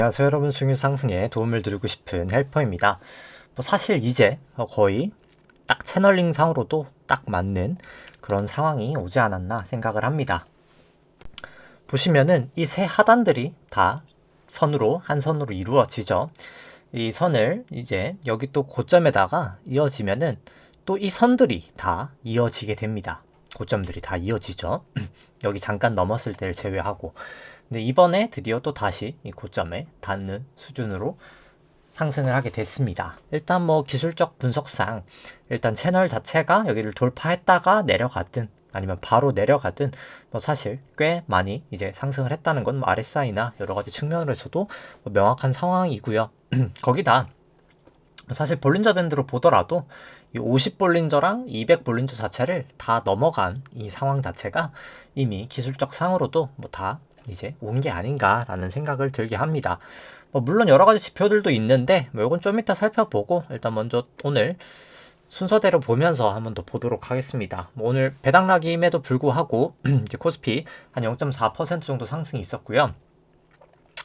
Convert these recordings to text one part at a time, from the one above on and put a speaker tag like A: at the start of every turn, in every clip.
A: 안녕하세요 여러분, 수익률 상승에 도움을 드리고 싶은 헬퍼입니다. 사실 이제 거의 딱 채널링 상으로도 딱 맞는 그런 상황이 오지 않았나 생각을 합니다. 보시면은 이 세 하단들이 다 선으로 한 선으로 이루어지죠. 이 선을 이제 여기 또 고점에다가 이어지면은 또 이 선들이 다 이어지게 됩니다. 고점들이 다 이어지죠. 여기 잠깐 넘었을 때를 제외하고. 근데 이번에 드디어 또 다시 이 고점에 닿는 수준으로 상승을 하게 됐습니다. 일단 뭐 기술적 분석상 일단 채널 자체가 여기를 돌파했다가 내려갔든 아니면 바로 내려가든 뭐 사실 꽤 많이 이제 상승을 했다는 건 뭐 RSI나 여러 가지 측면으로서도 뭐 명확한 상황이고요. 거기다 사실 볼린저 밴드로 보더라도 이 50 볼린저랑 200 볼린저 자체를 다 넘어간 이 상황 자체가 이미 기술적 상으로도 뭐 다 이제 온 게 아닌가라는 생각을 들게 합니다. 뭐 물론 여러 가지 지표들도 있는데 뭐 이건 좀 이따 살펴보고 일단 먼저 오늘 순서대로 보면서 한번 더 보도록 하겠습니다. 뭐 오늘 배당락임에도 불구하고 이제 코스피 한 0.4% 정도 상승이 있었고요.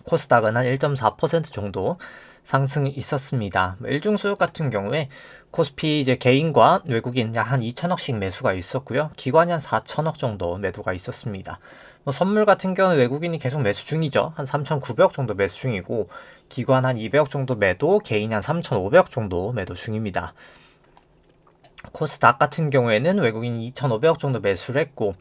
A: 코스닥은 한 1.4% 정도 상승이 있었습니다. 일중수급 같은 경우에 코스피 이제 개인과 외국인 약 한 2천억씩 매수가 있었고요. 기관이 한 4천억 정도 매도가 있었습니다. 뭐 선물 같은 경우는 외국인이 계속 매수 중이죠. 한 3,900억 정도 매수 중이고 기관 한 200억 정도 매도, 개인이 한 3,500억 정도 매도 중입니다. 코스닥 같은 경우에는 외국인이 2,500억 정도 매수를 했고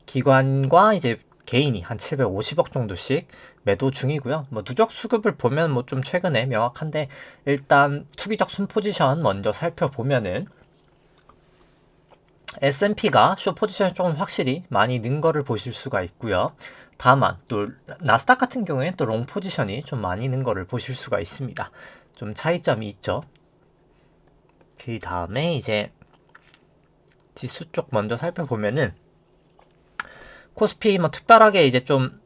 A: 기관과 이제 개인이 한 750억 정도씩 매도 중이고요. 뭐 누적 수급을 보면 뭐 좀 최근에 명확한데 일단 투기적 순 포지션 먼저 살펴보면은 S&P가 숏 포지션이 조금 확실히 많이 는 거를 보실 수가 있고요. 다만 또 나스닥 같은 경우에는 또 롱 포지션이 좀 많이 는 거를 보실 수가 있습니다. 좀 차이점이 있죠. 그 다음에 이제 지수 쪽 먼저 살펴보면은 코스피 뭐 특별하게 이제 좀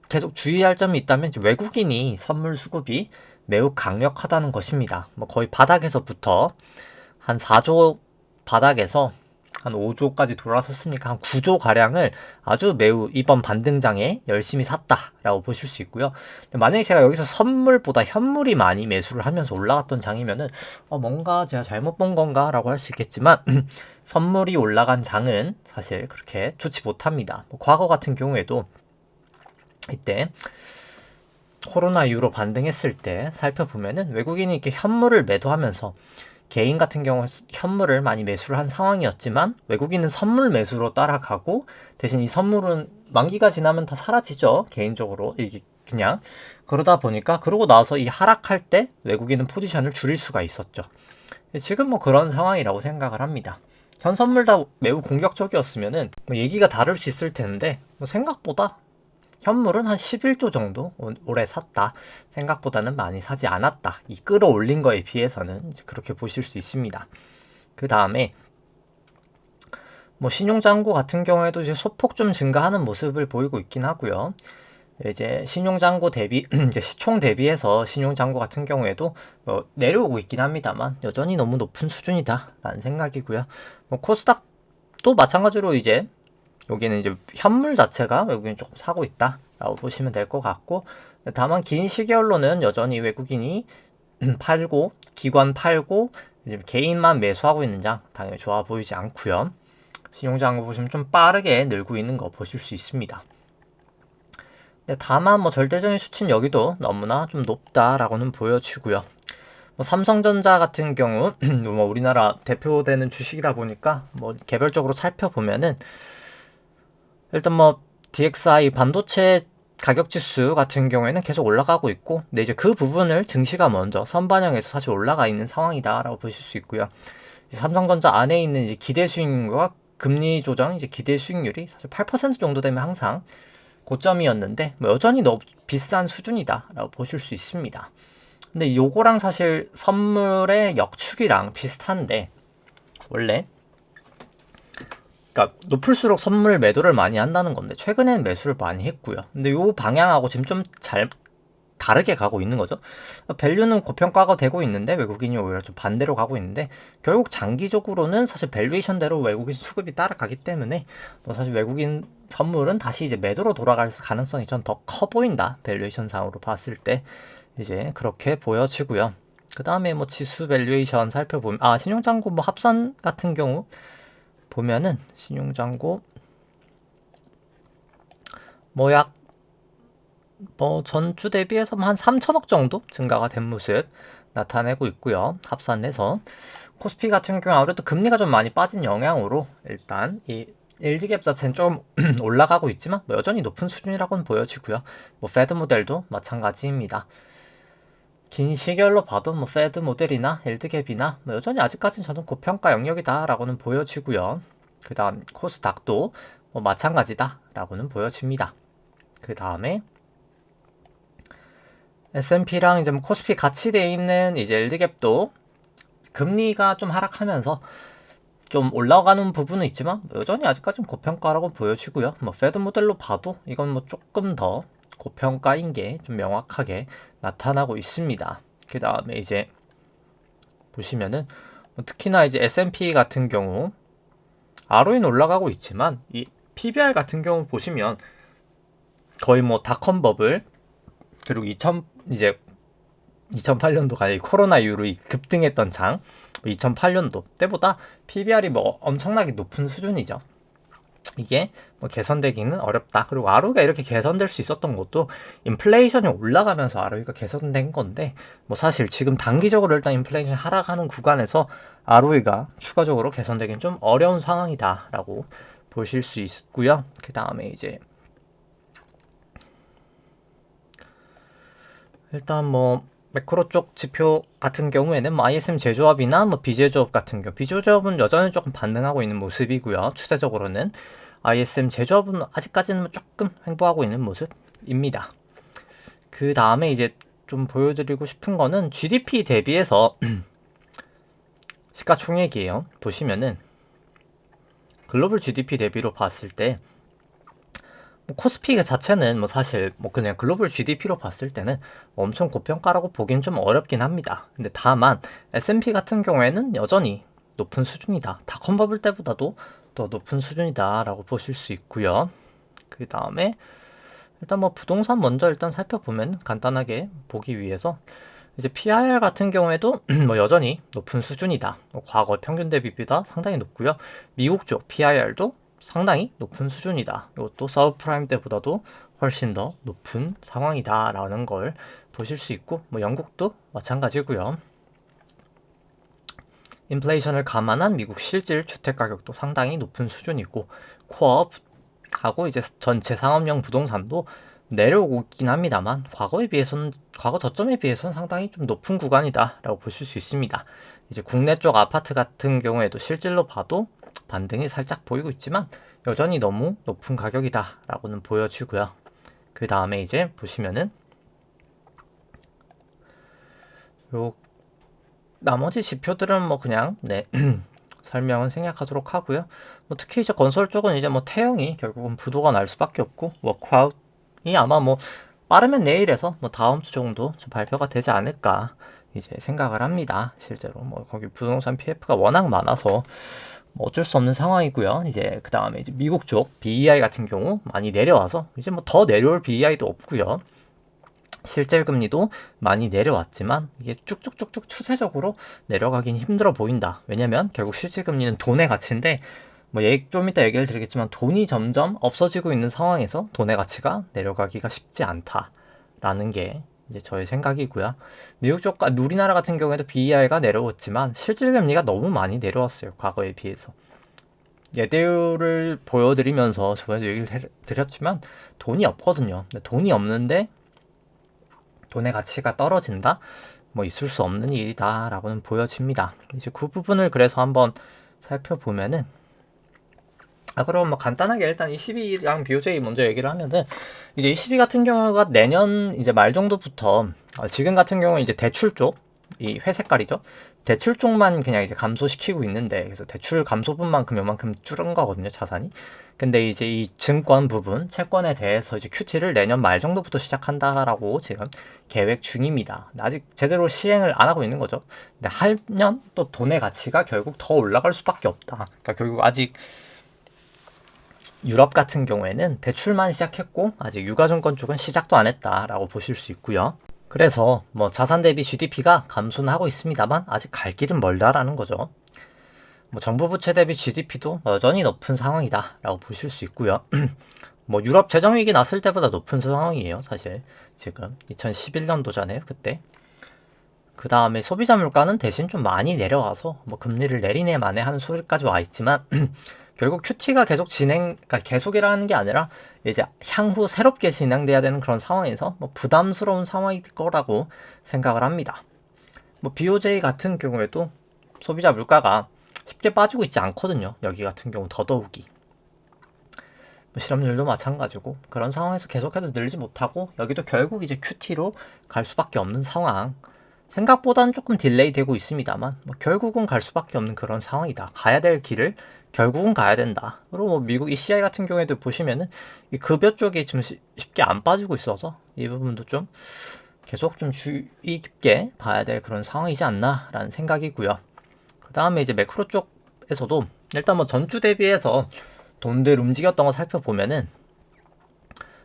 A: 계속 주의할 점이 있다면 외국인이 선물 수급이 매우 강력하다는 것입니다. 뭐 거의 바닥에서부터 한 4조 바닥에서 한 5조까지 돌아섰으니까 한 9조 가량을 아주 매우 이번 반등장에 열심히 샀다라고 보실 수 있고요. 만약에 제가 여기서 선물보다 현물이 많이 매수를 하면서 올라갔던 장이면은 뭔가 제가 잘못 본 건가라고 할 수 있겠지만 선물이 올라간 장은 사실 그렇게 좋지 못합니다. 뭐 과거 같은 경우에도 이때 코로나 이후로 반등했을 때 살펴보면은 외국인이 이렇게 현물을 매도하면서 개인 같은 경우 현물을 많이 매수를 한 상황이었지만 외국인은 선물 매수로 따라가고 대신 이 선물은 만기가 지나면 다 사라지죠. 개인적으로 이게 그냥 그러다 보니까 그러고 나서 이 하락할 때 외국인은 포지션을 줄일 수가 있었죠. 지금 뭐 그런 상황이라고 생각을 합니다. 현 선물 다 매우 공격적이었으면은 뭐 얘기가 다를 수 있을 텐데 뭐 생각보다 현물은 한 11조 정도 올해 샀다. 생각보다는 많이 사지 않았다. 이 끌어올린 거에 비해서는 그렇게 보실 수 있습니다. 그 다음에 뭐 신용잔고 같은 경우에도 이제 소폭 좀 증가하는 모습을 보이고 있긴 하고요. 이제 신용잔고 대비 이제 시총 대비해서 신용잔고 같은 경우에도 뭐 내려오고 있긴 합니다만 여전히 너무 높은 수준이다라는 생각이고요. 뭐 코스닥도 마찬가지로 이제 여기는 이제 현물 자체가 외국인이 조금 사고 있다라고 보시면 될 것 같고 다만 긴 시계열로는 여전히 외국인이 팔고 기관 팔고 이제 개인만 매수하고 있는 장 당연히 좋아 보이지 않고요. 신용장고 보시면 좀 빠르게 늘고 있는 거 보실 수 있습니다. 다만 뭐 절대적인 수치는 여기도 너무나 좀 높다라고는 보여지고요. 뭐 삼성전자 같은 경우 뭐 우리나라 대표되는 주식이다 보니까 뭐 개별적으로 살펴보면은 일단 뭐 DXI 반도체 가격 지수 같은 경우에는 계속 올라가고 있고, 근데 이제 그 부분을 증시가 먼저 선반영해서 사실 올라가 있는 상황이다라고 보실 수 있고요. 삼성전자 안에 있는 이제 기대 수익률과 금리 조정 이제 기대 수익률이 사실 8% 정도 되면 항상 고점이었는데 뭐 여전히 너무 비싼 수준이다라고 보실 수 있습니다. 근데 요거랑 사실 선물의 역축이랑 비슷한데 원래 그러니까 높을수록 선물 매도를 많이 한다는 건데 최근에는 매수를 많이 했고요. 근데 요 방향하고 지금 좀 잘 다르게 가고 있는 거죠. 밸류는 고평가가 되고 있는데 외국인이 오히려 좀 반대로 가고 있는데 결국 장기적으로는 사실 밸류에이션대로 외국인 수급이 따라가기 때문에 뭐 사실 외국인 선물은 다시 이제 매도로 돌아갈 가능성이 전 더 커 보인다. 밸류에이션 상으로 봤을 때 이제 그렇게 보여지고요. 그 다음에 뭐 지수 밸류에이션 살펴보면 신용잔고 뭐 합산 같은 경우 보면은 신용잔고 약 전주 대비해서 한 3천억 정도 증가가 된 모습 나타내고 있고요. 합산해서 코스피 같은 경우 아무래도 금리가 좀 많이 빠진 영향으로 일단 이 LD갭 자체는 좀 올라가고 있지만 여전히 높은 수준이라고는 보여지고요. 페드 모델도 마찬가지입니다. 긴 시결로 봐도 페드 모델이나 LD갭이나 여전히 아직까지는 저는 고평가 영역이다라고는 보여지고요. 그 다음 코스닥도 마찬가지다라고는 보여집니다. 그 다음에 S&P랑 이제 코스피 같이 돼 있는 이제 LD갭도 금리가 좀 하락하면서 좀 올라가는 부분은 있지만 여전히 아직까지는 고평가라고 보여지고요. 페드 모델로 봐도 이건 조금 더 고평가인 게 좀 명확하게 나타나고 있습니다. 그 다음에 이제 보시면은 특히나 이제 S&P 같은 경우 ROE는 올라가고 있지만 이 PBR 같은 경우 보시면 거의 닷컴 버블 그리고 2008년도가 코로나 이후로 급등했던 2008년도 때보다 PBR이 엄청나게 높은 수준이죠. 이게 개선되기는 어렵다. 그리고 ROE가 이렇게 개선될 수 있었던 것도 인플레이션이 올라가면서 ROE가 개선된 건데 사실 지금 단기적으로 일단 인플레이션이 하락하는 구간에서 ROE가 추가적으로 개선되기는 좀 어려운 상황이다라고 보실 수 있고요. 그 다음에 이제 일단 매크로 쪽 지표 같은 경우에는 ISM 제조업이나 비제조업 같은 경우 비제조업은 여전히 조금 반등하고 있는 모습이고요. 추세적으로는 ISM 제조업은 아직까지는 조금 횡보하고 있는 모습입니다. 그 다음에 이제 좀 보여드리고 싶은 거는 GDP 대비해서 시가총액이에요. 보시면은 글로벌 GDP 대비로 봤을 때 코스피 자체는 사실 그냥 글로벌 GDP로 봤을 때는 엄청 고평가라고 보기는 좀 어렵긴 합니다. 근데 다만 S&P 같은 경우에는 여전히 높은 수준이다. 닷컴 버블 때보다도 더 높은 수준이다 라고 보실 수 있고요. 그 다음에 일단 부동산 먼저 일단 살펴보면 간단하게 보기 위해서 이제 PIR 같은 경우에도 여전히 높은 수준이다. 과거 평균 대비보다 상당히 높고요. 미국 쪽 PIR도 상당히 높은 수준이다. 이것도 서브프라임 때보다도 훨씬 더 높은 상황이다 라는 걸 보실 수 있고 영국도 마찬가지고요. 인플레이션을 감안한 미국 실질 주택가격도 상당히 높은 수준이고 코업하고 이제 전체 상업용 부동산도 내려오고 있긴 합니다만 과거 저점에 비해서는 상당히 좀 높은 구간이다 라고 보실 수 있습니다. 이제 국내 쪽 아파트 같은 경우에도 실질로 봐도 반등이 살짝 보이고 있지만 여전히 너무 높은 가격이다 라고는 보여지고요. 그 다음에 이제 보시면은 요 나머지 지표들은 그냥 설명은 생략하도록 하고요. 특히 이제 건설 쪽은 이제 태형이 결국은 부도가 날 수밖에 없고 워크아웃이 아마 빠르면 내일에서 다음 주 정도 발표가 되지 않을까 이제 생각을 합니다. 실제로 거기 부동산 PF가 워낙 많아서 어쩔 수 없는 상황이고요. 이제 그 다음에 이제 미국 쪽 BEI 같은 경우 많이 내려와서 이제 더 내려올 BEI도 없고요. 실질 금리도 많이 내려왔지만 이게 쭉쭉쭉쭉 추세적으로 내려가긴 힘들어 보인다. 왜냐면 결국 실질 금리는 돈의 가치인데 좀 이따 얘기를 드리겠지만 돈이 점점 없어지고 있는 상황에서 돈의 가치가 내려가기가 쉽지 않다라는 게 이제 저의 생각이고요. 미국 쪽과 우리나라 같은 경우에도 BEI가 내려왔지만 실질 금리가 너무 많이 내려왔어요. 과거에 비해서. 예대율을 보여드리면서 저번에도 얘기를 드렸지만 돈이 없거든요. 돈이 없는데 돈의 가치가 떨어진다? 있을 수 없는 일이다 라고는 보여집니다. 이제 그 부분을 그래서 한번 살펴보면은 그럼 간단하게 일단 22랑 BOJ 먼저 얘기를 하면은 이제 22 같은 경우가 내년 이제 말 정도부터 지금 같은 경우는 이제 대출 쪽 이 회색깔이죠. 대출 쪽만 그냥 이제 감소시키고 있는데, 그래서 대출 감소분만큼 요만큼 줄은 거거든요, 자산이. 근데 이제 이 증권 부분, 채권에 대해서 이제 QT를 내년 말 정도부터 시작한다라고 지금 계획 중입니다. 아직 제대로 시행을 안 하고 있는 거죠. 근데 하면 또 돈의 가치가 결국 더 올라갈 수밖에 없다. 그러니까 결국 아직 유럽 같은 경우에는 대출만 시작했고 아직 유가증권 쪽은 시작도 안 했다라고 보실 수 있고요. 그래서 뭐 자산 대비 GDP가 감소는 하고 있습니다만 아직 갈 길은 멀다라는 거죠. 뭐 정부 부채 대비 GDP도 여전히 높은 상황이다라고 보실 수 있고요. 뭐 유럽 재정위기 났을 때보다 높은 상황이에요, 사실. 지금 2011년도잖아요, 그때. 그 다음에 소비자 물가는 대신 좀 많이 내려와서 뭐 금리를 내리네 마네 하는 소리까지 와 있지만 결국 QT가 계속 그러니까 계속이라는 게 아니라 이제 향후 새롭게 진행돼야 되는 그런 상황에서 뭐 부담스러운 상황일 거라고 생각을 합니다. 뭐 BOJ 같은 경우에도 소비자 물가가 쉽게 빠지고 있지 않거든요. 여기 같은 경우 더더욱이. 뭐 실업률도 마찬가지고 그런 상황에서 계속해서 늘지 못하고 여기도 결국 이제 QT로 갈 수밖에 없는 상황. 생각보다는 조금 딜레이 되고 있습니다만 뭐 결국은 갈 수밖에 없는 그런 상황이다. 가야 될 길을 결국은 가야 된다. 그리고 뭐 미국 ECI 같은 경우에도 보시면은 이 급여 쪽이 좀 쉽게 안 빠지고 있어서 이 부분도 좀 계속 좀 주의 깊게 봐야 될 그런 상황이지 않나라는 생각이고요. 그 다음에 이제 매크로 쪽에서도 일단 뭐 전주 대비해서 돈들 움직였던 거 살펴보면은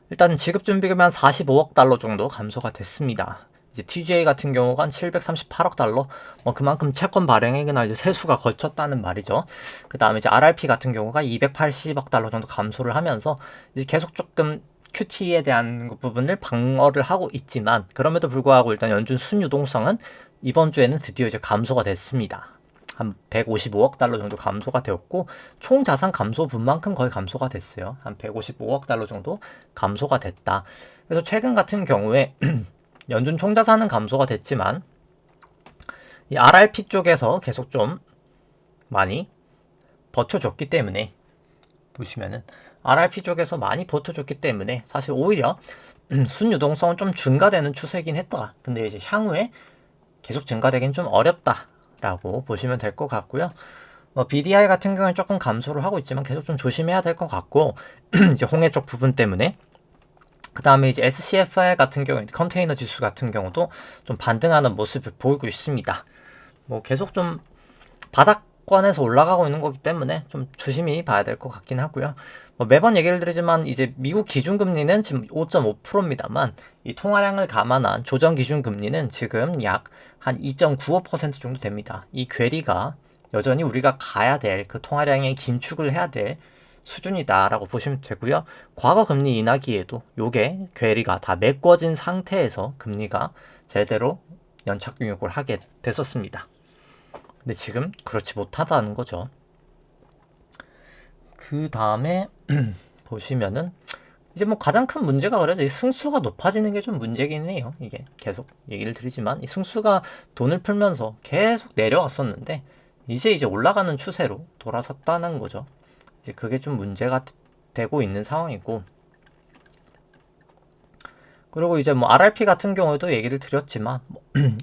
A: 일단 지급준비금이 한 45억 달러 정도 감소가 됐습니다. 이제 TGA 같은 경우가 한 738억 달러, 뭐 그만큼 채권 발행액이나 이제 세수가 거쳤다는 말이죠. 그 다음에 이제 RRP 같은 경우가 280억 달러 정도 감소를 하면서 이제 계속 조금 QT에 대한 부분을 방어를 하고 있지만 그럼에도 불구하고 일단 연준 순유동성은 이번 주에는 드디어 이제 감소가 됐습니다. 한 155억 달러 정도 감소가 되었고 총 자산 감소분만큼 거의 감소가 됐어요. 한 155억 달러 정도 감소가 됐다. 그래서 최근 같은 경우에 연준 총자산은 감소가 됐지만 이 RRP 쪽에서 계속 좀 많이 버텨줬기 때문에 보시면은 RRP 쪽에서 많이 버텨줬기 때문에 사실 오히려 순유동성은 좀 증가되는 추세긴 했다. 근데 이제 향후에 계속 증가되긴 좀 어렵다라고 보시면 될 것 같고요. 뭐 BDI 같은 경우는 조금 감소를 하고 있지만 계속 좀 조심해야 될 것 같고 이제 홍해 쪽 부분 때문에 그 다음에 이제 SCFI 같은 경우 컨테이너 지수 같은 경우도 좀 반등하는 모습을 보이고 있습니다. 뭐 계속 좀 바닥권에서 올라가고 있는 거기 때문에 좀 조심히 봐야 될 것 같긴 하고요. 뭐 매번 얘기를 드리지만 이제 미국 기준금리는 지금 5.5%입니다만 이 통화량을 감안한 조정 기준금리는 지금 약 한 2.95% 정도 됩니다. 이 괴리가 여전히 우리가 가야 될 그 통화량의 긴축을 해야 될 수준이다라고 보시면 되고요. 과거 금리 인하기에도 요게 괴리가 다 메꿔진 상태에서 금리가 제대로 연착 공격을 하게 됐었습니다. 근데 지금 그렇지 못하다는 거죠. 그 다음에 보시면은 이제 뭐 가장 큰 문제가 그래서 이 승수가 높아지는 게 좀 문제긴 해요. 이게 계속 얘기를 드리지만 이 승수가 돈을 풀면서 계속 내려왔었는데 이제 올라가는 추세로 돌아섰다는 거죠. 이제 그게 좀 문제가 되고 있는 상황이고 그리고 이제 뭐 RRP 같은 경우에도 얘기를 드렸지만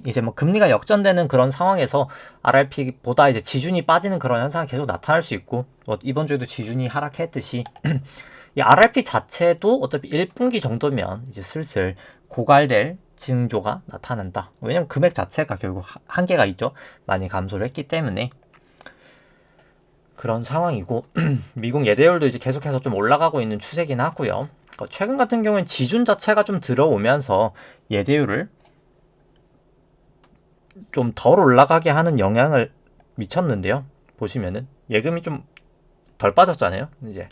A: 이제 뭐 금리가 역전되는 그런 상황에서 RRP보다 이제 지준이 빠지는 그런 현상이 계속 나타날 수 있고 뭐 이번 주에도 지준이 하락했듯이 이 RRP 자체도 어차피 1분기 정도면 이제 슬슬 고갈될 징조가 나타난다. 왜냐면 금액 자체가 결국 한계가 있죠. 많이 감소를 했기 때문에 그런 상황이고 미국 예대율도 이제 계속해서 좀 올라가고 있는 추세긴 하고요. 최근 같은 경우는 지준 자체가 좀 들어오면서 예대율을 좀 덜 올라가게 하는 영향을 미쳤는데요. 보시면은 예금이 좀 덜 빠졌잖아요. 이제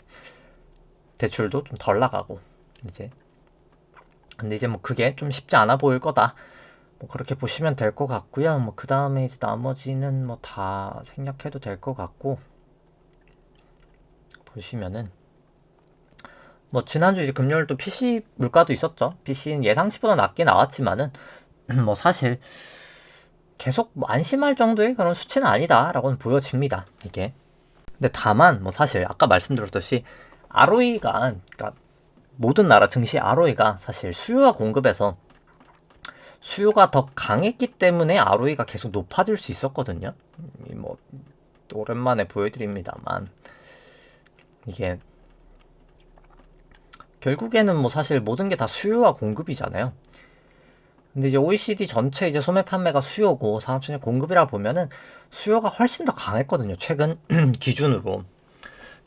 A: 대출도 좀 덜 나가고 이제 근데 이제 뭐 그게 좀 쉽지 않아 보일 거다. 뭐 그렇게 보시면 될 것 같고요. 뭐 그 다음에 이제 나머지는 뭐 다 생략해도 될 것 같고 보시면은 뭐 지난주 이제 금요일 또 PC 물가도 있었죠. PC는 예상치보다 낮게 나왔지만은 뭐 사실 계속 뭐 안심할 정도의 그런 수치는 아니다라고는 보여집니다. 이게. 근데 다만 뭐 사실 아까 말씀드렸듯이 ROE가 그러니까 모든 나라 증시 ROE가 사실 수요와 공급에서 수요가 더 강했기 때문에 ROE가 계속 높아질 수 있었거든요. 뭐 오랜만에 보여드립니다만 이게 결국에는 뭐 사실 모든 게 다 수요와 공급이잖아요. 근데 이제 OECD 전체 이제 소매 판매가 수요고 산업진흥 공급이라 보면은 수요가 훨씬 더 강했거든요. 최근 기준으로.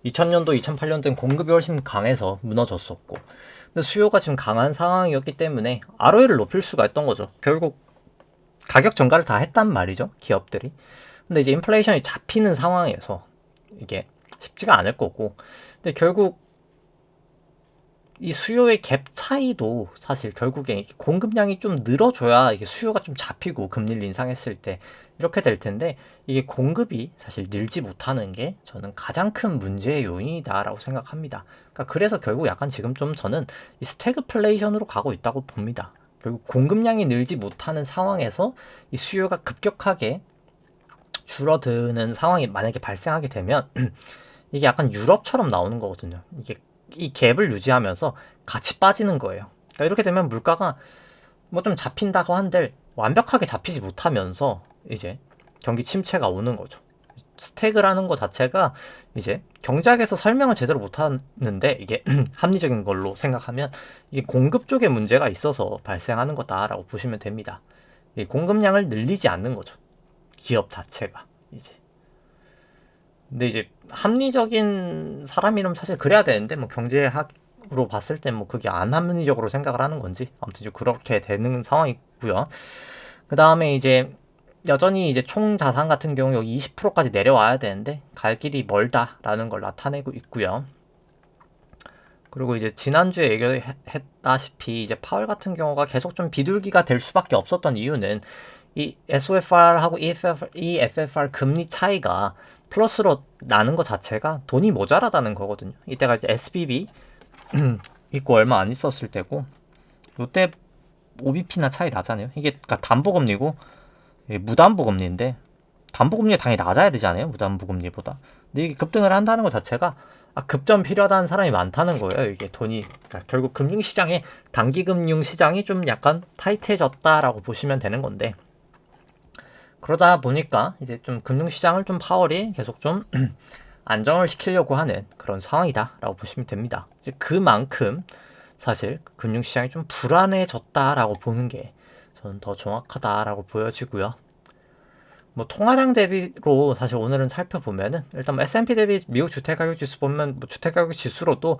A: 2000년도, 2008년도엔 공급이 훨씬 강해서 무너졌었고. 근데 수요가 지금 강한 상황이었기 때문에 ROE를 높일 수가 있던 거죠. 결국 가격 전가를 다 했단 말이죠. 기업들이. 근데 이제 인플레이션이 잡히는 상황에서 이게 쉽지가 않을 거고. 근데 결국 이 수요의 갭 차이도 사실 결국에 공급량이 좀 늘어줘야 이게 수요가 좀 잡히고 금리를 인상했을 때 이렇게 될 텐데 이게 공급이 사실 늘지 못하는 게 저는 가장 큰 문제의 요인이다라고 생각합니다. 그러니까 그래서 결국 약간 지금 좀 저는 이 스태그플레이션으로 가고 있다고 봅니다. 결국 공급량이 늘지 못하는 상황에서 이 수요가 급격하게 줄어드는 상황이 만약에 발생하게 되면 이게 약간 유럽처럼 나오는 거거든요. 이게 이 갭을 유지하면서 같이 빠지는 거예요. 그러니까 이렇게 되면 물가가 뭐 좀 잡힌다고 한들 완벽하게 잡히지 못하면서 이제 경기 침체가 오는 거죠. 스택이라는 거 자체가 이제 경제학에서 설명을 제대로 못 하는데 이게 합리적인 걸로 생각하면 이게 공급 쪽에 문제가 있어서 발생하는 거다라고 보시면 됩니다. 이 공급량을 늘리지 않는 거죠. 기업 자체가 이제. 근데 이제 합리적인 사람이라면 사실 그래야 되는데 뭐 경제학으로 봤을 때 뭐 그게 안 합리적으로 생각을 하는 건지 아무튼 그렇게 되는 상황이고요. 그 다음에 이제 여전히 이제 총 자산 같은 경우 여기 20%까지 내려와야 되는데 갈 길이 멀다라는 걸 나타내고 있고요. 그리고 이제 지난주에 얘기했다시피 이제 파월 같은 경우가 계속 좀 비둘기가 될 수밖에 없었던 이유는 이 SOFR하고 EFFR 금리 차이가 플러스로 나는 것 자체가 돈이 모자라다는 거거든요. 이때가 이제 SBB 있고 얼마 안 있었을 때고 이때 OBP나 차이 나잖아요. 이게 그러니까 담보금리고 무담보금리인데 담보금리가 당연히 낮아야 되잖아요. 무담보금리보다. 근데 이게 급등을 한다는 것 자체가 급전 필요하다는 사람이 많다는 거예요. 이게 돈이 그러니까 결국 금융시장에 단기 금융시장이 좀 약간 타이트해졌다라고 보시면 되는 건데 그러다 보니까 이제 좀 금융시장을 좀 파월이 계속 좀 안정을 시키려고 하는 그런 상황이다라고 보시면 됩니다. 이제 그만큼 사실 금융시장이 좀 불안해졌다라고 보는 게 저는 더 정확하다라고 보여지고요. 뭐 통화량 대비로 사실 오늘은 살펴보면은 일단 뭐 S&P 대비 미국 주택가격 지수 보면 뭐 주택가격 지수로도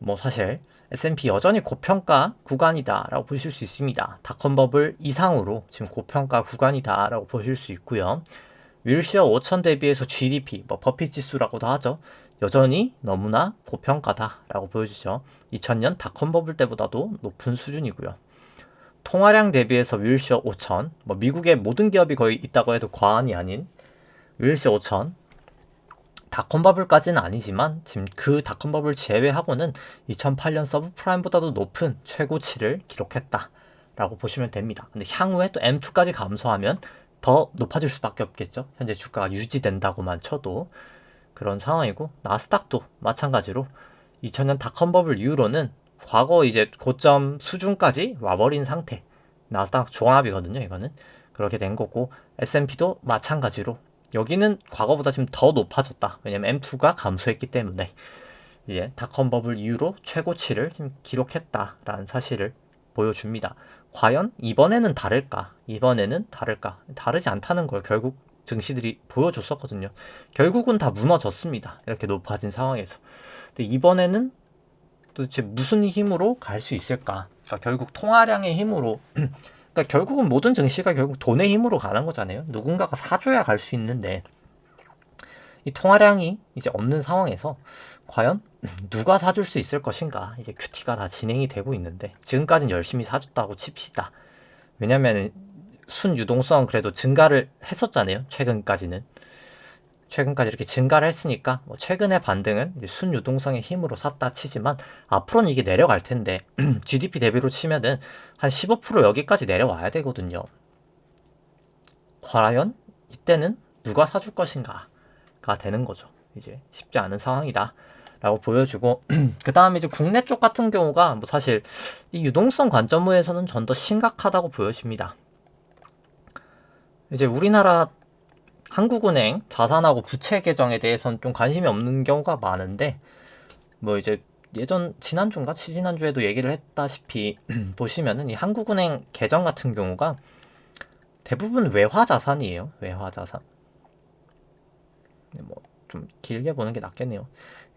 A: 뭐 사실 S&P 여전히 고평가 구간이다라고 보실 수 있습니다. 닷컴 버블 이상으로 지금 고평가 구간이다라고 보실 수 있고요. 윌시어 5000 대비해서 GDP, 뭐 버핏 지수라고도 하죠. 여전히 너무나 고평가다라고 보여지죠. 2000년 닷컴 버블 때보다도 높은 수준이고요. 통화량 대비해서 윌시어 5000, 뭐 미국의 모든 기업이 거의 있다고 해도 과언이 아닌 윌시어 5000, 닷컴 버블까지는 아니지만 지금 그 닷컴 버블 제외하고는 2008년 서브프라임보다도 높은 최고치를 기록했다라고 보시면 됩니다. 근데 향후에 또 M2까지 감소하면 더 높아질 수밖에 없겠죠. 현재 주가가 유지된다고만 쳐도 그런 상황이고 나스닥도 마찬가지로 2000년 닷컴 버블 이후로는 과거 이제 고점 수준까지 와버린 상태. 나스닥 종합이거든요, 이거는. 그렇게 된 거고 S&P도 마찬가지로 여기는 과거보다 지금 더 높아졌다. 왜냐면 M2가 감소했기 때문에 이제 닷컴 버블 이후로 최고치를 지금 기록했다라는 사실을 보여줍니다. 과연 이번에는 다를까? 이번에는 다를까? 다르지 않다는 걸 결국 증시들이 보여줬었거든요. 결국은 다 무너졌습니다. 이렇게 높아진 상황에서. 근데 이번에는 도대체 무슨 힘으로 갈 수 있을까? 그러니까 결국 통화량의 힘으로 그러니까 결국은 모든 증시가 결국 돈의 힘으로 가는 거잖아요. 누군가가 사줘야 갈 수 있는데 이 통화량이 이제 없는 상황에서 과연 누가 사줄 수 있을 것인가? 이제 QT가 다 진행이 되고 있는데 지금까지는 열심히 사줬다고 칩시다. 왜냐면 순유동성 그래도 증가를 했었잖아요. 최근까지 이렇게 증가를 했으니까 뭐 최근의 반등은 이제 순유동성의 힘으로 샀다 치지만 앞으로는 이게 내려갈 텐데 GDP 대비로 치면은 한 15% 여기까지 내려와야 되거든요. 과연 이때는 누가 사줄 것인가가 되는 거죠. 이제 쉽지 않은 상황이다 라고 보여주고 그 다음에 이제 국내 쪽 같은 경우가 뭐 사실 이 유동성 관점에서는 전 더 심각하다고 보여집니다. 이제 우리나라 한국은행 자산하고 부채 계정에 대해서는 좀 관심이 없는 경우가 많은데 뭐 이제 예전 지난주인가 지난주에도 얘기를 했다시피 보시면은 이 한국은행 계정 같은 경우가 대부분 외화 자산이에요. 외화 자산. 뭐 좀 길게 보는 게 낫겠네요.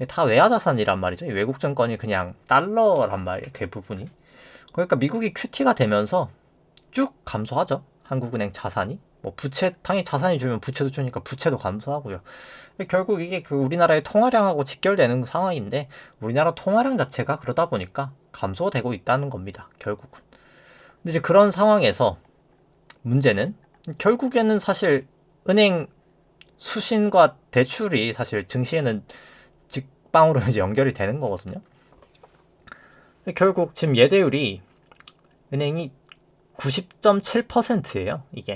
A: 다 외화 자산이란 말이죠. 외국 증권이 그냥 달러란 말이에요. 대부분이. 그러니까 미국이 QT가 되면서 쭉 감소하죠. 한국은행 자산이. 뭐 부채 당연히 자산이 주면 부채도 주니까 부채도 감소하고요. 결국 이게 그 우리나라의 통화량하고 직결되는 상황인데 우리나라 통화량 자체가 그러다 보니까 감소되고 있다는 겁니다. 결국은. 근데 이제 그런 상황에서 문제는 결국에는 사실 은행 수신과 대출이 사실 증시에는 직방으로 이제 연결이 되는 거거든요. 결국 지금 예대율이 은행이 90.7%예요. 이게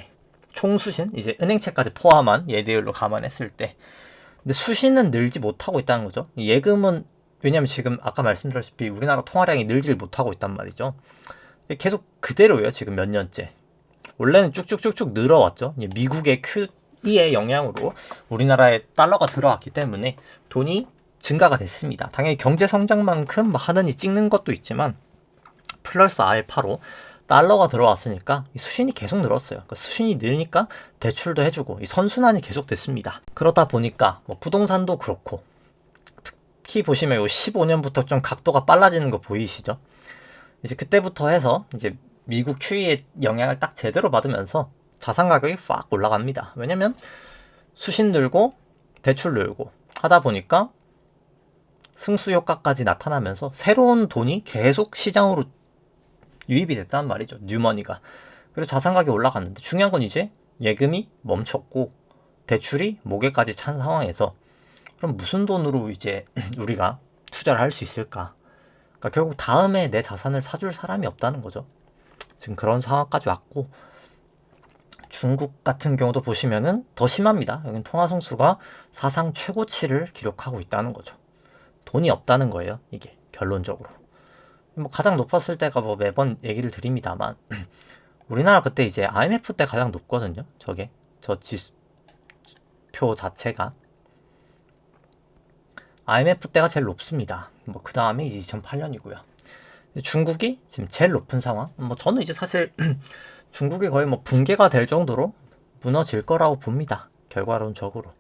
A: 총수신 이제 은행채까지 포함한 예대율로 감안했을 때. 근데 수신은 늘지 못하고 있다는 거죠. 예금은 왜냐면 지금 아까 말씀드렸다시피 우리나라 통화량이 늘질 못하고 있단 말이죠. 계속 그대로예요. 지금 몇 년째. 원래는 쭉쭉쭉쭉 늘어왔죠. 미국의 QE의 영향으로 우리나라에 달러가 들어왔기 때문에 돈이 증가가 됐습니다. 당연히 경제 성장만큼 하느니 찍는 것도 있지만 플러스 알파로 달러가 들어왔으니까 수신이 계속 늘었어요. 그러니까 수신이 늘니까 대출도 해주고 이 선순환이 계속 됐습니다. 그러다 보니까 뭐 부동산도 그렇고 특히 보시면 요 15년부터 좀 각도가 빨라지는 거 보이시죠? 이제 그때부터 해서 이제 미국 QE의 영향을 딱 제대로 받으면서 자산 가격이 팍 올라갑니다. 왜냐면 수신 늘고 대출 늘고 하다 보니까 승수 효과까지 나타나면서 새로운 돈이 계속 시장으로 유입이 됐단 말이죠. 뉴머니가. 그래서 자산 가격이 올라갔는데 중요한 건 이제 예금이 멈췄고 대출이 목에까지 찬 상황에서 그럼 무슨 돈으로 이제 우리가 투자를 할 수 있을까? 그러니까 결국 다음에 내 자산을 사줄 사람이 없다는 거죠. 지금 그런 상황까지 왔고 중국 같은 경우도 보시면은 더 심합니다. 여기는 통화성수가 사상 최고치를 기록하고 있다는 거죠. 돈이 없다는 거예요. 이게 결론적으로. 뭐 가장 높았을 때가 뭐 매번 얘기를 드립니다만 우리나라 그때 이제 IMF 때 가장 높거든요. 저 지표 자체가 IMF 때가 제일 높습니다. 뭐 그 다음에 이제 2008년이고요. 중국이 지금 제일 높은 상황. 뭐 저는 이제 사실 중국이 거의 뭐 붕괴가 될 정도로 무너질 거라고 봅니다. 결과론적으로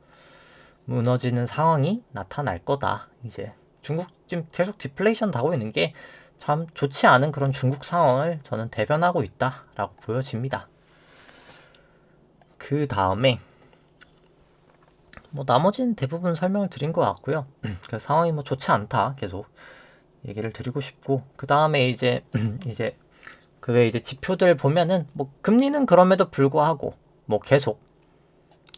A: 무너지는 상황이 나타날 거다. 이제 중국 지금 계속 디플레이션 나고 있는 게 참 좋지 않은 그런 중국 상황을 저는 대변하고 있다라고 보여집니다. 그 다음에 뭐 나머지는 대부분 설명을 드린 것 같고요. 그 상황이 뭐 좋지 않다 계속 얘기를 드리고 싶고 그 다음에 이제 그게 이제 지표들 보면은 뭐 금리는 그럼에도 불구하고 뭐 계속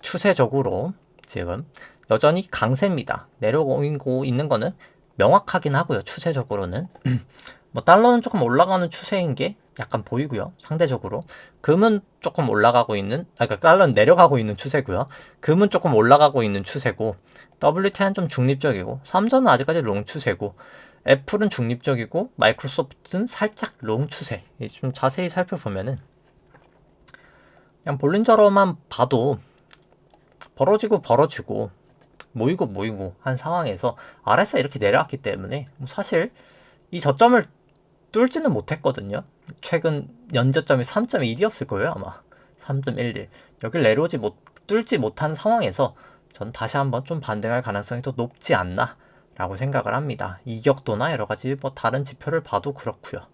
A: 추세적으로 지금 여전히 강세입니다. 내려오고 있는 거는 명확하긴 하고요. 추세적으로는 뭐 달러는 조금 올라가는 추세인 게 약간 보이고요. 상대적으로 금은 조금 올라가고 있는 그러니까 달러는 내려가고 있는 추세고요. 금은 조금 올라가고 있는 추세고 WTI는 좀 중립적이고 삼전은 아직까지 롱 추세고 애플은 중립적이고 마이크로소프트는 살짝 롱 추세. 좀 자세히 살펴보면은 그냥 볼린저로만 봐도 벌어지고 모이고 한 상황에서 RSI 이렇게 내려왔기 때문에 사실 이 저점을 뚫지는 못했거든요. 최근 연저점이 3.1이었을 거예요 아마. 3.11 여길 뚫지 못한 상황에서 전 다시 한번 좀 반등할 가능성이 더 높지 않나 라고 생각을 합니다. 이격도나 여러가지 뭐 다른 지표를 봐도 그렇고요.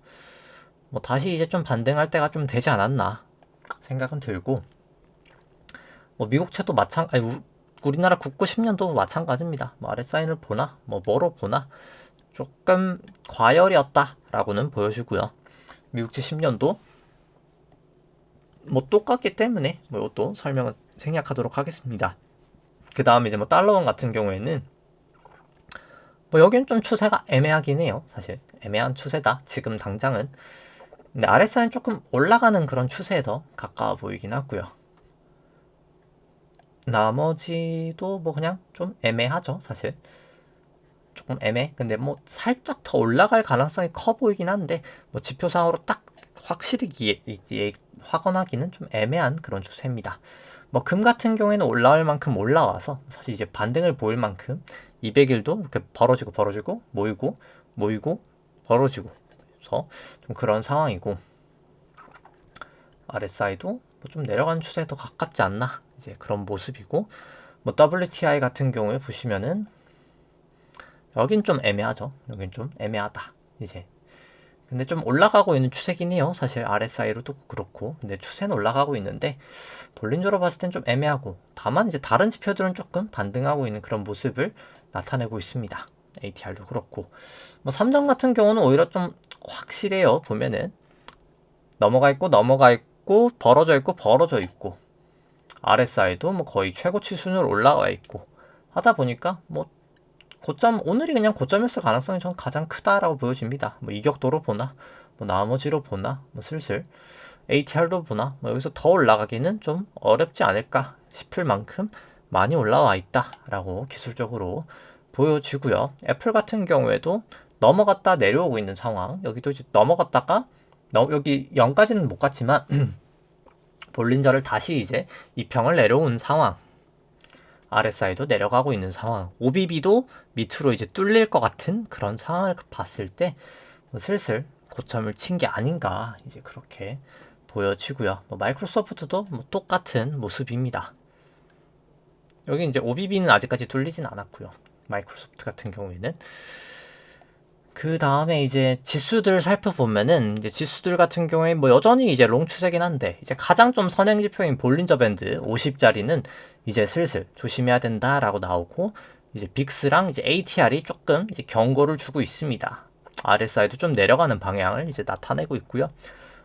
A: 뭐 다시 이제 좀 반등할 때가 좀 되지 않았나 생각은 들고 뭐 미국채도 우리나라 국고 10년도 마찬가지입니다. 뭐 RSI를 보나 뭐 뭐로 보나 조금 과열이었다라고는 보여주고요. 미국채 10년도 뭐 똑같기 때문에 뭐 이것도 설명을 생략하도록 하겠습니다. 그 다음에 이제 뭐 달러원 같은 경우에는 뭐 여기는 좀 추세가 애매하긴 해요. 사실 애매한 추세다. 지금 당장은. 근데 RSI는 조금 올라가는 그런 추세에 더 가까워 보이긴 하고요. 나머지도 뭐 그냥 좀 애매하죠. 사실 조금 애매. 근데 뭐 살짝 더 올라갈 가능성이 커 보이긴 한데 뭐 지표상으로 딱 확실히 확언하기는 좀 애매한 그런 추세입니다. 뭐 금 같은 경우에는 올라올 만큼 올라와서 사실 이제 반등을 보일 만큼 200일도 이렇게 벌어지고 모이고 벌어지고 그래서 좀 그런 상황이고 RSI도 뭐 좀 내려가는 추세에 더 가깝지 않나 이제 그런 모습이고 뭐 WTI 같은 경우에 보시면은 여긴 좀 애매하죠. 여긴 좀 애매하다 이제. 근데 좀 올라가고 있는 추세긴 해요. 사실 RSI로도 그렇고. 근데 추세는 올라가고 있는데 볼린저로 봤을 땐 좀 애매하고 다만 이제 다른 지표들은 조금 반등하고 있는 그런 모습을 나타내고 있습니다. ATR도 그렇고 뭐 삼성 같은 경우는 오히려 좀 확실해요. 보면은 넘어가 있고 벌어져 있고 RSI도 뭐 거의 최고치 수준으로 올라와 있고 하다 보니까 뭐 고점 오늘이 그냥 고점이었을 가능성이 전 가장 크다라고 보여집니다. 뭐 이격도로 보나 뭐 나머지로 보나 뭐 슬슬 ATR도 보나 뭐 여기서 더 올라가기는 좀 어렵지 않을까 싶을 만큼 많이 올라와 있다라고 기술적으로 보여지고요. 애플 같은 경우에도 넘어갔다 내려오고 있는 상황. 여기도 이제 넘어갔다가 여기 0까지는 못 갔지만 볼린저를 다시 이제 2평을 내려온 상황. RSI도 내려가고 있는 상황. OBB도 밑으로 이제 뚫릴 것 같은 그런 상황을 봤을 때 슬슬 고점을 친 게 아닌가 이제 그렇게 보여지고요. 뭐 마이크로소프트도 뭐 똑같은 모습입니다. 여기 이제 OBB는 아직까지 뚫리진 않았고요. 마이크로소프트 같은 경우에는 그 다음에 이제 지수들 살펴보면은 이제 지수들 같은 경우에 뭐 여전히 이제 롱 추세긴 한데 이제 가장 좀 선행 지표인 볼린저 밴드 50짜리는 이제 슬슬 조심해야 된다라고 나오고 이제 빅스랑 이제 ATR이 조금 이제 경고를 주고 있습니다. RSI도 좀 내려가는 방향을 이제 나타내고 있고요.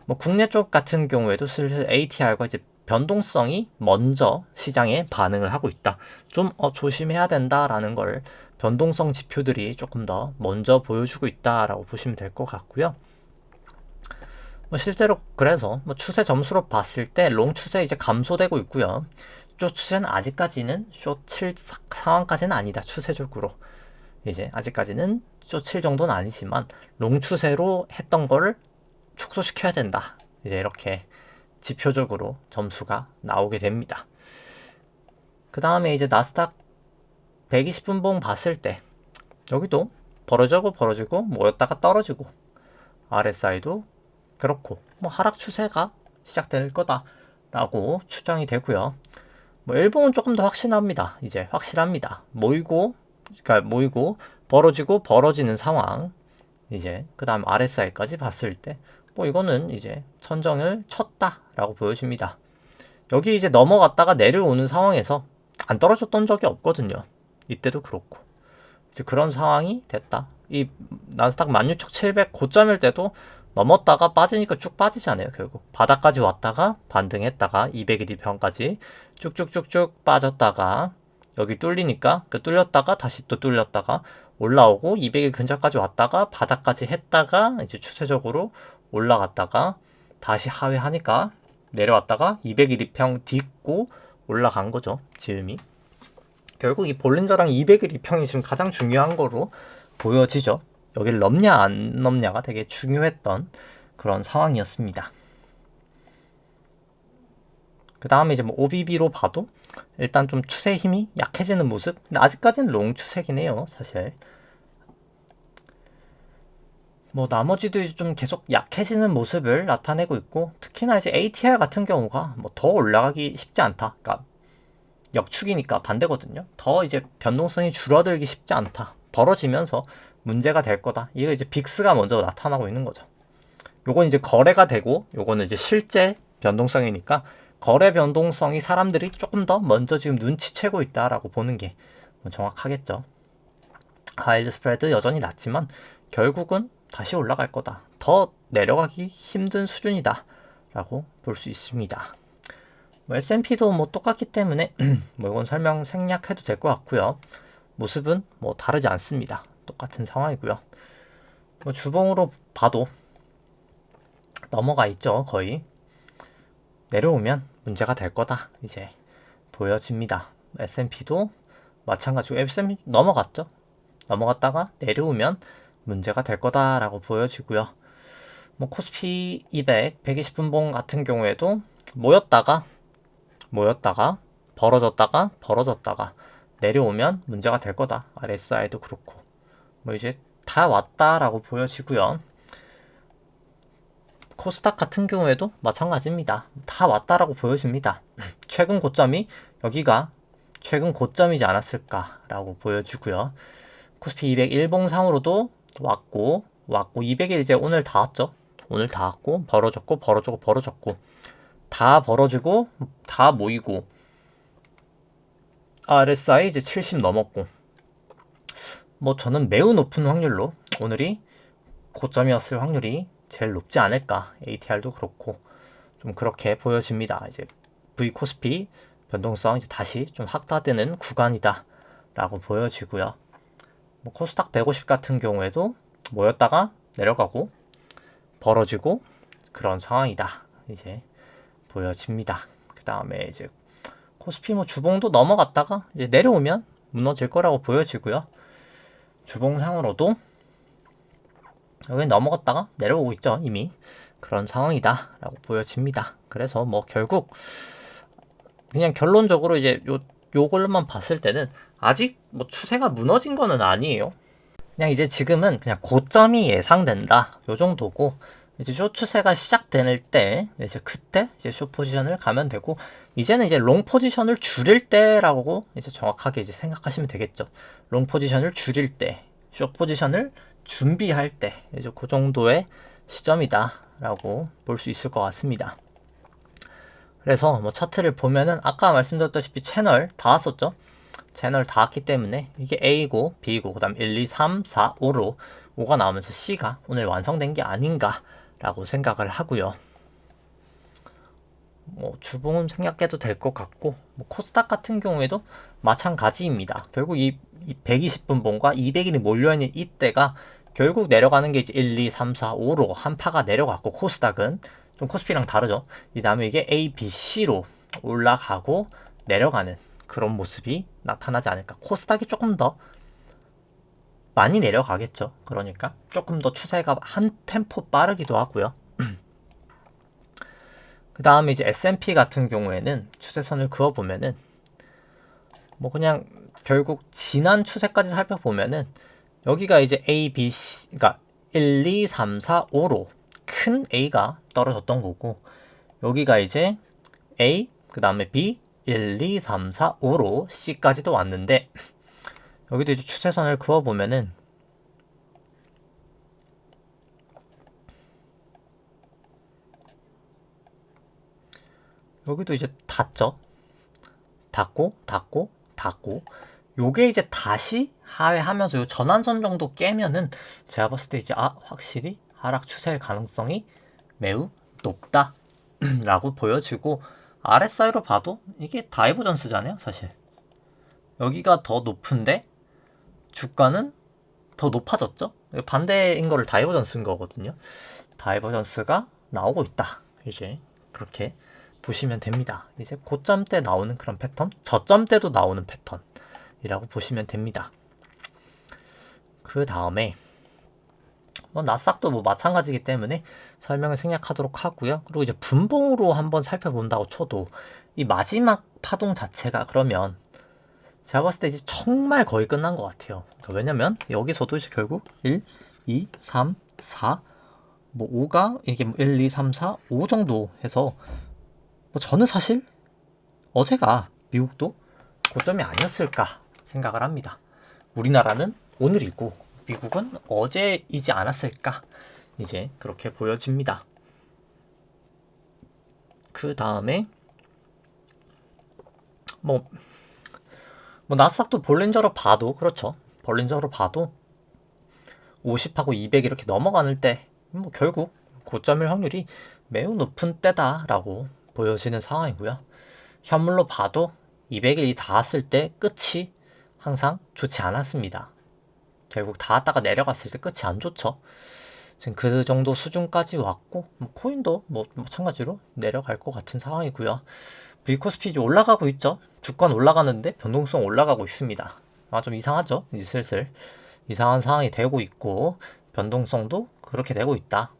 A: 뭐 국내 쪽 같은 경우에도 슬슬 ATR과 이제 변동성이 먼저 시장에 반응을 하고 있다. 좀 조심해야 된다라는 걸 변동성 지표들이 조금 더 먼저 보여주고 있다라고 보시면 될 것 같고요. 뭐 실제로 그래서 뭐 추세 점수로 봤을 때 롱 추세 이제 감소되고 있고요. 숏 추세는 아직까지는 숏7 상황까지는 아니다. 추세적으로 이제 아직까지는 숏7 정도는 아니지만 롱 추세로 했던 거를 축소시켜야 된다. 이제 이렇게 지표적으로 점수가 나오게 됩니다. 그 다음에 이제 나스닥 120분봉 봤을 때 여기도 벌어지고 모였다가 떨어지고 RSI도 그렇고 뭐 하락 추세가 시작될 거다라고 추정이 되고요. 뭐 일봉은 조금 더 확신합니다. 이제 확실합니다. 모이고 벌어지는 상황. 이제 그 다음 RSI까지 봤을 때 뭐 이거는 이제 천정을 쳤다라고 보여집니다. 여기 이제 넘어갔다가 내려오는 상황에서 안 떨어졌던 적이 없거든요. 이때도 그렇고 이제 그런 상황이 됐다. 이 나스닥 16,700 고점일 때도 넘었다가 빠지니까 쭉 빠지잖아요. 결국 바닥까지 왔다가 반등했다가 200일 2평까지 쭉쭉쭉쭉 빠졌다가 여기 뚫리니까 뚫렸다가 다시 또 뚫렸다가 올라오고 200일 근처까지 왔다가 바닥까지 했다가 이제 추세적으로 올라갔다가 다시 하회하니까 내려왔다가 200일 2평 딛고 올라간 거죠. 지음이. 결국 이 볼린저랑 200일 2평이 지금 가장 중요한 거로 보여지죠. 여기를 넘냐 안 넘냐가 되게 중요했던 그런 상황이었습니다. 그 다음에 이제 뭐 OBB로 봐도 일단 좀 추세 힘이 약해지는 모습. 근데 아직까지는 롱 추세긴 해요, 사실. 뭐 나머지도 이제 좀 계속 약해지는 모습을 나타내고 있고 특히나 이제 ATR 같은 경우가 뭐 더 올라가기 쉽지 않다. 그러니까 역축이니까 반대거든요. 더 이제 변동성이 줄어들기 쉽지 않다. 벌어지면서 문제가 될 거다. 이거 이제 빅스가 먼저 나타나고 있는 거죠. 요건 이제 거래가 되고 요거는 이제 실제 변동성이니까 거래 변동성이 사람들이 조금 더 먼저 지금 눈치채고 있다라고 보는 게 정확하겠죠. 하이드 스프레드 여전히 낮지만 결국은 다시 올라갈 거다. 더 내려가기 힘든 수준이다. 라고 볼 수 있습니다. 뭐 S&P도 뭐 똑같기 때문에 뭐 이건 설명 생략해도 될 것 같고요. 모습은 뭐 다르지 않습니다. 똑같은 상황이고요. 뭐 주봉으로 봐도 넘어가 있죠. 거의. 내려오면 문제가 될 거다. 이제 보여집니다. S&P도 마찬가지고 S&P 넘어갔죠. 넘어갔다가 내려오면 문제가 될 거다라고 보여지고요. 뭐 코스피 200, 120분봉 같은 경우에도 모였다가 벌어졌다가 내려오면 문제가 될 거다. RSI도 그렇고 뭐 이제 다 왔다라고 보여지고요. 코스닥 같은 경우에도 마찬가지입니다. 다 왔다라고 보여집니다. 최근 고점이 여기가 최근 고점이지 않았을까라고 보여지고요. 코스피 200 일봉상으로도 왔고 200일 이제 오늘 다 왔죠. 오늘 다 왔고 벌어졌고 다 벌어지고 다 모이고 RSI 이제 70 넘었고 뭐 저는 매우 높은 확률로 오늘이 고점이었을 확률이 제일 높지 않을까. ATR도 그렇고 좀 그렇게 보여집니다. 이제 V 코스피 변동성 이제 다시 좀 확대되는 구간이다 라고 보여지고요. 뭐 코스닥 150 같은 경우에도 모였다가 내려가고 벌어지고 그런 상황이다 이제 보여집니다. 그 다음에 이제 코스피 뭐 주봉도 넘어갔다가 이제 내려오면 무너질 거라고 보여지고요. 주봉상으로도 여기 넘어갔다가 내려오고 있죠. 이미 그런 상황이다 라고 보여집니다. 그래서 뭐 결국 그냥 결론적으로 이제 요걸로만 봤을 때는 아직 뭐 추세가 무너진 거는 아니에요. 그냥 이제 지금은 그냥 고점이 예상된다 요 정도고 이제 숏 추세가 시작될 때 이제 그때 이제 숏 포지션을 가면 되고 이제는 이제 롱 포지션을 줄일 때라고 이제 정확하게 이제 생각하시면 되겠죠. 롱 포지션을 줄일 때, 숏 포지션을 준비할 때 이제 그 정도의 시점이다라고 볼 수 있을 것 같습니다. 그래서 뭐 차트를 보면은 아까 말씀드렸다시피 채널 다 왔었죠. 채널 다 왔기 때문에 이게 A고 B고 그 다음 1, 2, 3, 4, 5로 5가 나오면서 C가 오늘 완성된 게 아닌가 라고 생각을 하고요. 뭐 주봉은 생략해도 될 것 같고 뭐 코스닥 같은 경우에도 마찬가지입니다. 결국 이 120분봉과 200일이 몰려있는 이때가 결국 내려가는 게 이제 1, 2, 3, 4, 5로 한 파가 내려갔고 코스닥은 좀 코스피랑 다르죠. 이 다음에 이게 A, B, C로 올라가고 내려가는 그런 모습이 나타나지 않을까. 코스닥이 조금 더 많이 내려가겠죠. 그러니까 조금 더 추세가 한 템포 빠르기도 하고요. 그 다음에 이제 S&P 같은 경우에는 추세선을 그어보면은 뭐 그냥 결국 지난 추세까지 살펴보면은 여기가 이제 A, B, C, 그러니까 1, 2, 3, 4, 5로 큰 A가 떨어졌던 거고 여기가 이제 A, 그 다음에 B, 1, 2, 3, 4, 5로 C까지도 왔는데 여기도 이제 추세선을 그어보면은 여기도 이제 닿죠. 닿고 요게 이제 다시 하회하면서 요 전환선 정도 깨면은 제가 봤을 때 이제 확실히 하락 추세일 가능성이 매우 높다 라고 보여지고 RSI로 봐도 이게 다이버전스잖아요. 사실 여기가 더 높은데 주가는 더 높아졌죠. 반대인 거를 다이버전스인 거거든요. 다이버전스가 나오고 있다. 이제 그렇게 보시면 됩니다. 이제 고점 때 나오는 그런 패턴, 저점 때도 나오는 패턴이라고 보시면 됩니다. 그 다음에 뭐 나스닥도 뭐 마찬가지이기 때문에 설명을 생략하도록 하고요. 그리고 이제 분봉으로 한번 살펴본다고 쳐도 이 마지막 파동 자체가 그러면 제가 봤을 때 이제 정말 거의 끝난 것 같아요. 그러니까 왜냐면 여기서도 이제 결국 1, 2, 3, 4, 뭐 5가 이게 1, 2, 3, 4, 5 정도 해서 뭐 저는 사실 어제가 미국도 고점이 아니었을까 생각을 합니다. 우리나라는 오늘이고 미국은 어제이지 않았을까 이제 그렇게 보여집니다. 그 다음에 뭐 나스닥도 볼린저로 봐도 그렇죠. 볼린저로 봐도 50하고 200 이렇게 넘어가는 때 뭐 결국 고점일 확률이 매우 높은 때다라고 보여지는 상황이고요. 현물로 봐도 200일이 닿았을 때 끝이 항상 좋지 않았습니다. 결국 닿았다가 내려갔을 때 끝이 안 좋죠. 지금 그 정도 수준까지 왔고 뭐 코인도 뭐 마찬가지로 내려갈 것 같은 상황이고요. V코스피 올라가고 있죠. 주권 올라가는데 변동성 올라가고 있습니다. 좀 이상하죠. 이제 슬슬 이상한 상황이 되고 있고 변동성도 그렇게 되고 있다.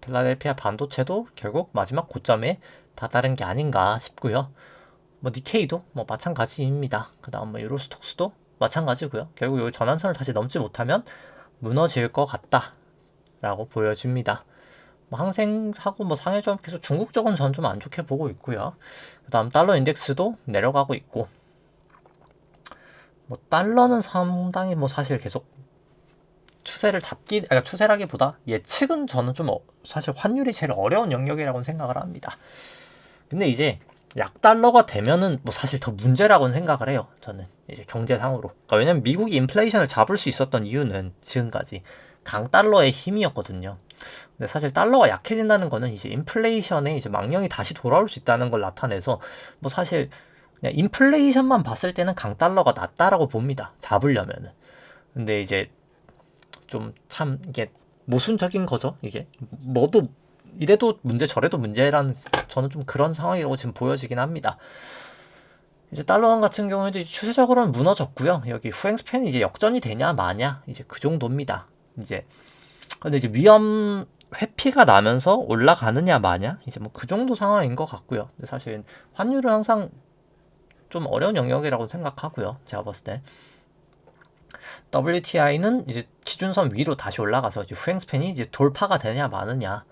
A: 필라델피아 반도체도 결국 마지막 고점에 다다른 게 아닌가 싶고요. 뭐 니케이도 뭐 마찬가지입니다. 그 다음 뭐 유로스톡스도 마찬가지고요. 결국 이 전환선을 다시 넘지 못하면 무너질 것 같다 라고 보여집니다. 뭐 항생하고 뭐 상해점 계속 중국 쪽은 전 좀 안 좋게 보고 있고요. 그 다음 달러 인덱스도 내려가고 있고, 뭐 달러는 상당히 뭐 사실 계속 추세를 그러니까 추세라기보다 예측은 저는 좀 사실 환율이 제일 어려운 영역이라고 생각을 합니다. 근데 이제 약달러가 되면은 뭐 사실 더 문제라고는 생각을 해요. 저는 이제 경제상으로. 그러니까 왜냐면 미국이 인플레이션을 잡을 수 있었던 이유는 지금까지 강달러의 힘이었거든요. 근데 사실 달러가 약해진다는 거는 이제 인플레이션의 이제 망령이 다시 돌아올 수 있다는 걸 나타내서 뭐 사실 그냥 인플레이션만 봤을 때는 강달러가 낫다라고 봅니다. 잡으려면은. 근데 이제 좀 참 이게 모순적인 거죠. 이게 뭐도 이래도 문제 저래도 문제라는 저는 좀 그런 상황이라고 지금 보여지긴 합니다. 이제 달러원 같은 경우에도 추세적으로는 무너졌고요. 여기 후행 스팬이 이제 역전이 되냐 마냐 이제 그 정도입니다. 이제 근데 이제 위험 회피가 나면서 올라가느냐 마냐 이제 뭐 그 정도 상황인 것 같고요. 근데 사실 환율은 항상 좀 어려운 영역이라고 생각하고요. 제가 봤을 때 WTI는 이제 기준선 위로 다시 올라가서 이제 후행 스팬이 이제 돌파가 되냐 마느냐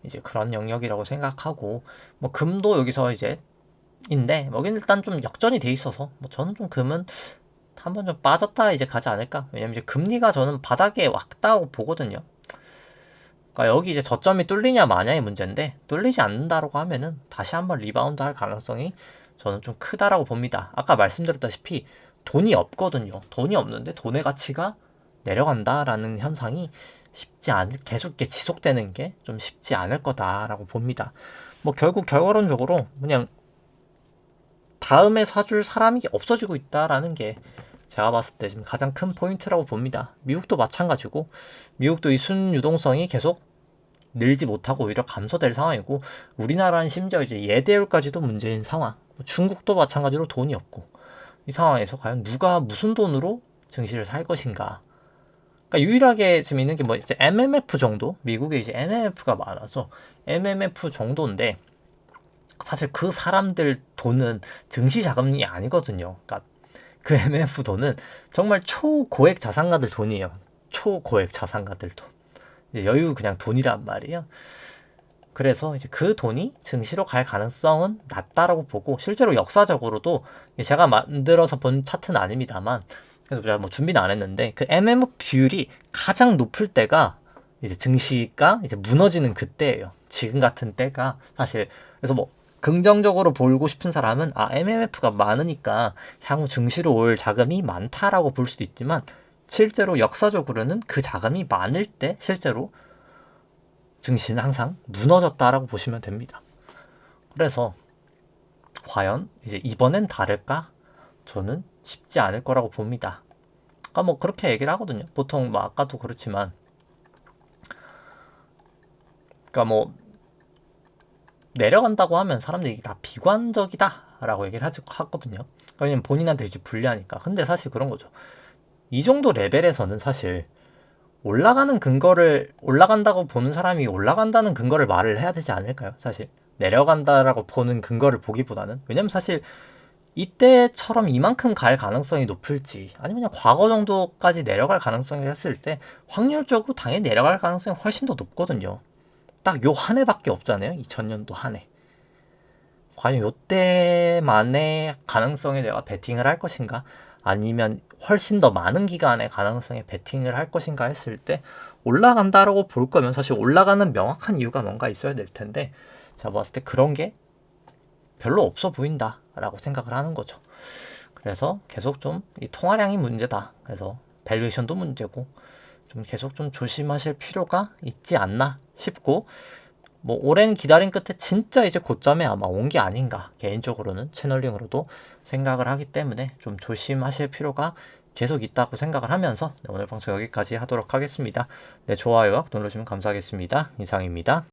A: 이제 그런 영역이라고 생각하고, 뭐 금도 여기서 이제 인데 여기는 일단 좀 역전이 돼 있어서 뭐 저는 좀 금은 한번 좀 빠졌다 이제 가지 않을까. 왜냐면 이제 금리가 저는 바닥에 왔다고 보거든요. 그러니까 여기 이제 저점이 뚫리냐 마냐의 문제인데 뚫리지 않는다라고 하면은 다시 한번 리바운드 할 가능성이 저는 좀 크다라고 봅니다. 아까 말씀드렸다시피 돈이 없거든요. 돈이 없는데 돈의 가치가 내려간다라는 현상이 계속 이렇게 지속되는 게 좀 쉽지 않을 거다라고 봅니다. 뭐 결국 결과론적으로 그냥 다음에 사줄 사람이 없어지고 있다라는 게 제가 봤을 때 지금 가장 큰 포인트라고 봅니다. 미국도 마찬가지고, 미국도 이 순유동성이 계속 늘지 못하고 오히려 감소될 상황이고, 우리나라는 심지어 이제 예대율까지도 문제인 상황. 중국도 마찬가지로 돈이 없고, 이 상황에서 과연 누가 무슨 돈으로 증시를 살 것인가. 그러니까 유일하게 지금 있는 게 뭐 이제 MMF 정도? 미국에 이제 MMF가 많아서 MMF 정도인데, 사실 그 사람들 돈은 증시 자금이 아니거든요. 그러니까 그 MMF 돈은 정말 초고액 자산가들 돈이에요. 초고액 자산가들 돈. 여유 그냥 돈이란 말이에요. 그래서 이제 그 돈이 증시로 갈 가능성은 낮다라고 보고, 실제로 역사적으로도 제가 만들어서 본 차트는 아닙니다만, 그래서 제가 뭐 준비는 안 했는데 그 MMF 비율이 가장 높을 때가 이제 증시가 이제 무너지는 그때예요. 지금 같은 때가 사실. 그래서 뭐 긍정적으로 보고 싶은 사람은 MMF가 많으니까 향후 증시로 올 자금이 많다라고 볼 수도 있지만, 실제로 역사적으로는 그 자금이 많을 때 실제로 증시는 항상 무너졌다라고 보시면 됩니다. 그래서 과연 이제 이번엔 다를까? 저는 쉽지 않을 거라고 봅니다. 그러니까 뭐 그렇게 얘기를 하거든요. 보통 뭐 아까도 그렇지만, 그러니까 뭐 내려간다고 하면 사람들이 다 비관적이다라고 얘기를 하거든요. 왜냐면 본인한테 이제 불리하니까. 근데 사실 그런 거죠. 이 정도 레벨에서는 사실 올라간다고 보는 사람이 올라간다는 근거를 말을 해야 되지 않을까요? 사실 내려간다라고 보는 근거를 보기보다는. 왜냐면 사실 이때처럼 이만큼 갈 가능성이 높을지, 아니면 그냥 과거 정도까지 내려갈 가능성이 했을 때 확률적으로 당연히 내려갈 가능성이 훨씬 더 높거든요. 딱 요 한 해밖에 없잖아요. 2000년도 한 해. 과연 요때만의 가능성에 내가 베팅을 할 것인가, 아니면 훨씬 더 많은 기간의 가능성에 베팅을 할 것인가 했을 때 올라간다라고 볼 거면 사실 올라가는 명확한 이유가 뭔가 있어야 될 텐데, 제가 봤을 때 그런 게 별로 없어 보인다라고 생각을 하는 거죠. 그래서 계속 좀 이 통화량이 문제다. 그래서 밸류에이션도 문제고, 좀 계속 좀 조심하실 필요가 있지 않나 싶고, 뭐 오랜 기다림 끝에 진짜 이제 고점에 아마 온 게 아닌가, 개인적으로는 채널링으로도 생각을 하기 때문에 좀 조심하실 필요가 계속 있다고 생각을 하면서 오늘 방송 여기까지 하도록 하겠습니다. 네, 좋아요와 눌러주시면 감사하겠습니다. 이상입니다.